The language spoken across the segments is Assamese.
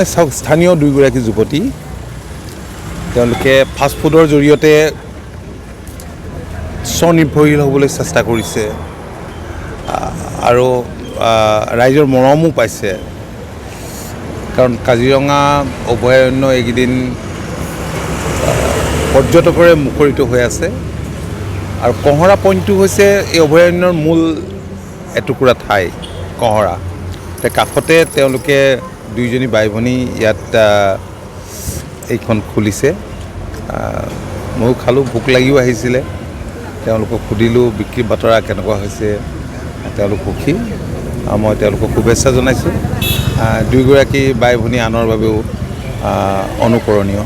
স্থানীয় দুইগৰাকী যুৱতী তেওঁলোকে ফাষ্টফুডৰ জৰিয়তে স্বনিৰ্ভৰশীল হ'বলৈ চেষ্টা কৰিছে আৰু ৰাইজৰ মৰমো পাইছে কাৰণ কাজিৰঙা অভয়াৰণ্য এইকেইদিন পৰ্যটকৰে মুখৰিত হৈ আছে আৰু কঁহৰা পইণ্টটো হৈছে এই অভয়াৰণ্যৰ মূল এটুকুৰা ঠাই কঁহৰা কাষতে তেওঁলোকে দুইজনী বাই ভনী ইয়াত এইখন খুলিছে ময়ো খালোঁ ভোক লাগিও আহিছিলে তেওঁলোকক সুধিলোঁ বিক্ৰী বাতৰা কেনেকুৱা হৈছে তেওঁলোক সুখী মই তেওঁলোকক শুভেচ্ছা জনাইছোঁ দুইগৰাকী বাই ভনী আনৰ বাবেও অনুকৰণীয়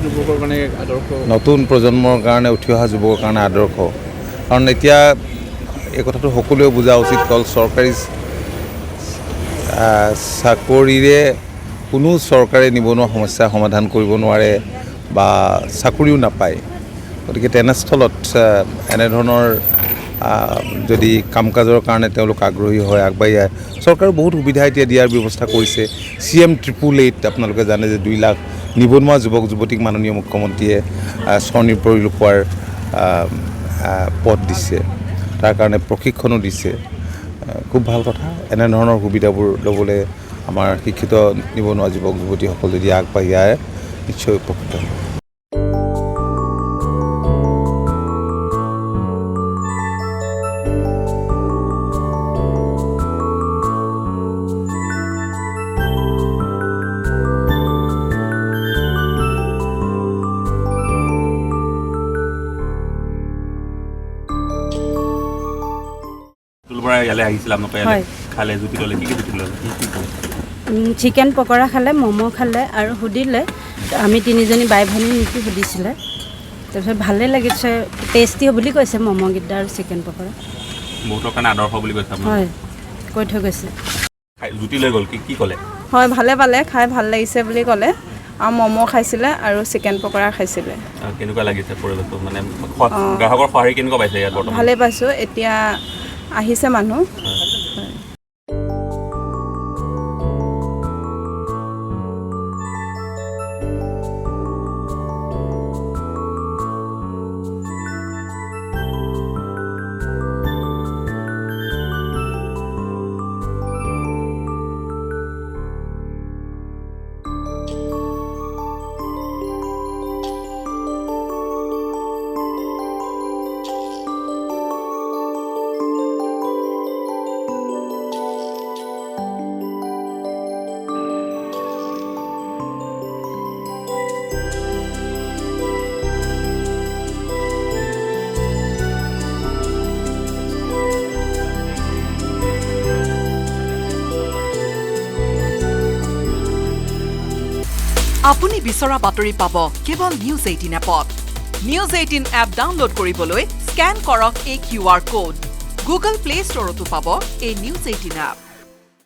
যুৱকৰ কাৰণে আদৰ্শ নতুন প্ৰজন্মৰ কাৰণে উঠি অহা যুৱকৰ কাৰণে আদৰ্শ কাৰণ এতিয়া এই কথাটো সকলোৱে বুজা উচিত হ'ল চৰকাৰী চাকৰিৰে কোনো চৰকাৰে নিবনুৱা সমস্যা সমাধান কৰিব নোৱাৰে বা চাকৰিও নাপায় গতিকে তেনেস্থলত এনেধৰণৰ যদি কাম কাজৰ কাৰণে তেওঁলোক আগ্ৰহী হয় আগবাঢ়ি আহে চৰকাৰে বহুত সুবিধা এতিয়া দিয়াৰ ব্যৱস্থা কৰিছে CM 888 আপোনালোকে জানে যে 2 লাখ নিবনুৱা যুৱক যুৱতীক মাননীয় মুখ্যমন্ত্ৰীয়ে স্বনিৰ্ভৰশীল হোৱাৰ পথ দিছে তাৰ কাৰণে প্ৰশিক্ষণো দিছে খুব ভাল কথা এনেধৰণৰ সুবিধাবোৰ ল'বলৈ আমাৰ শিক্ষিত নিবনুৱা যুৱক যুৱতীসকল যদি আগবাঢ়ি আহে নিশ্চয় উপকৃত হ'ব চিকেন পকৰা খালে ম'ম' খালে আৰু সুধিলে আমি তিনিজনী বাই ভনী নেকি সুধিছিলে তাৰপিছত ভালেই লাগিছে টেষ্টি বুলি কৈছে ম'ম'কেইটা আৰু চিকেন পকৰা বহুতৰ কাৰণে আদৰ্শ বুলি কৈছে হয় কৈ থৈ গৈছে জুতি লৈ গ'ল কি ক'লে হয় ভালে পালে খাই ভাল লাগিছে বুলি ক'লে আৰু ম'ম' খাইছিলে আৰু চিকেন পকৰা খাইছিলে কেনেকুৱা লাগিছে পৰিৱেশটো মানে গ্ৰাহকৰ সঁহাৰি কেনেকুৱা পাইছে ইয়াত বৰ্তমান ভালে পাইছোঁ এতিয়া আহিছে মানুহ আপুনি বিচৰা বাতৰি পাব কেৱল নিউজ 18 এপত নিউজ 18 এপ ডাউনলোড কৰিবলৈ স্ক্যান কৰক এই QR কোড গুগল প্লে ষ্টৰতো পাব এই নিউজ 18 এপ